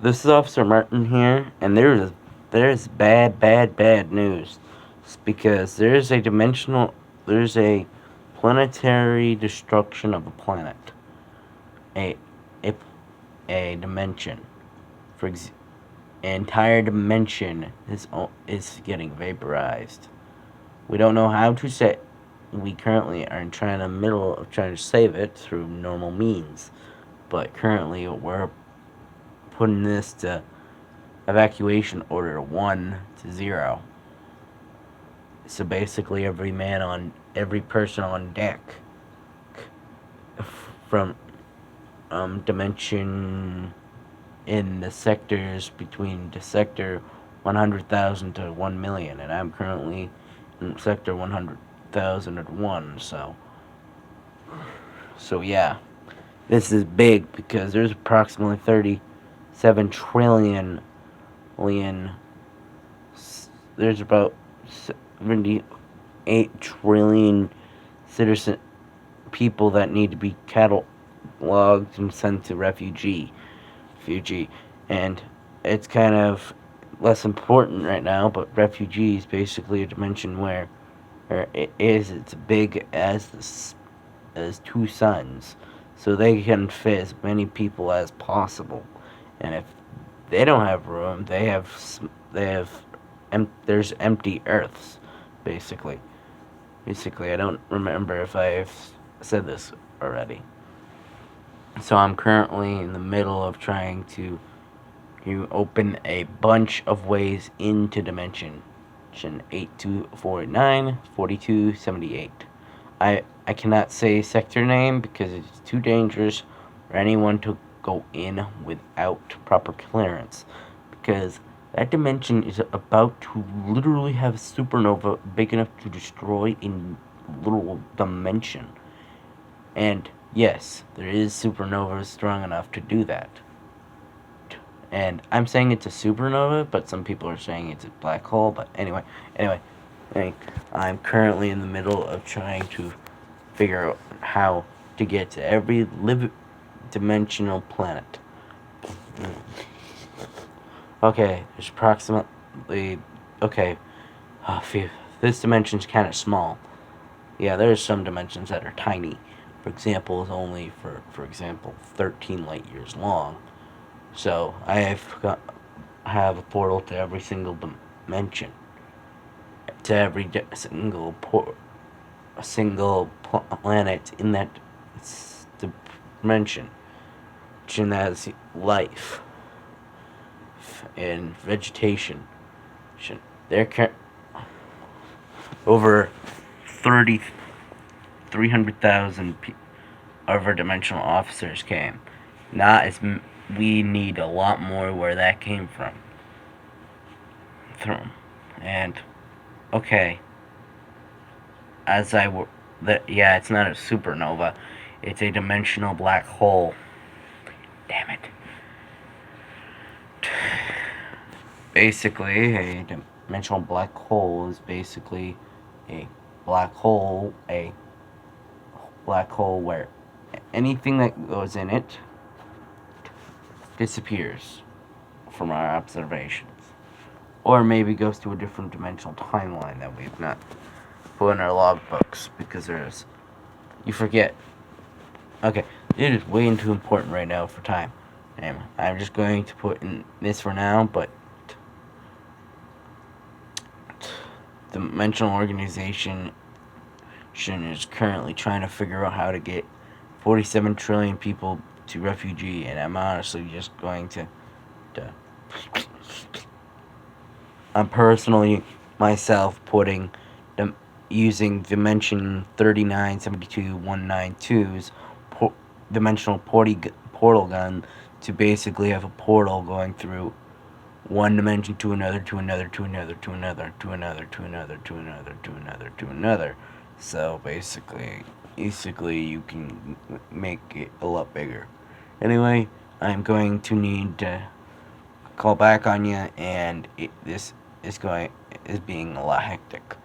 this is Officer Martin here, and there's bad news. It's because there's a planetary destruction of a planet, a a, a dimension. For entire dimension is getting vaporized. We don't know how to say. We currently are trying in the middle of trying to save it through normal means, but currently we're putting this to evacuation order 1 to 0. So basically, every person on deck from dimension in the sectors between the sector 100,000 to 1 million, and I'm currently in sector 100,001. So yeah, this is big because there's approximately 37 trillion. There's about 78 trillion citizen people that need to be cataloged and sent to refugee, and it's kind of less important right now. But refugee is basically a dimension where it's big as two suns, so they can fit as many people as possible. And if they don't have room, there's empty Earths, basically. I don't remember if I've said this already. So I'm currently in the middle of trying to open a bunch of ways into Dimension 8249, 4278. I cannot say sector name because it's too dangerous for anyone to go in without proper clearance, because that dimension is about to literally have a supernova big enough to destroy a little dimension. And yes, there is supernovas strong enough to do that. And I'm saying it's a supernova, but some people are saying it's a black hole. But anyway, I'm currently in the middle of trying to figure out how to get to every dimensional planet. Okay, there's approximately... Okay, this dimension's kind of small. Yeah, there's some dimensions that are tiny. For example, is only for example 13 light years long. So I have a portal to every single dimension, to every single planet in that dimension, which has life and vegetation. There over 300,000 of our dimensional officers came. Not as we need a lot more where that came from. And okay, it's not a supernova. It's a dimensional black hole. Damn it. Basically, a dimensional black hole is basically a black hole where anything that goes in it disappears from our observations, or maybe goes to a different dimensional timeline that we've not put in our logbooks because you forget. Okay, it is way too important right now for time. And I'm just going to put in this for now, but the Dimensional Organization is currently trying to figure out how to get 47 trillion people to refugee, and I'm honestly just going to I'm personally myself using Dimension 3972192's dimensional portal gun to basically have a portal going through one dimension to another, to another, to another, to another, to another, to another, to another, to another, to another. So basically you can make it a lot bigger. Anyway, I'm going to need to call back on you, and this is being a lot hectic.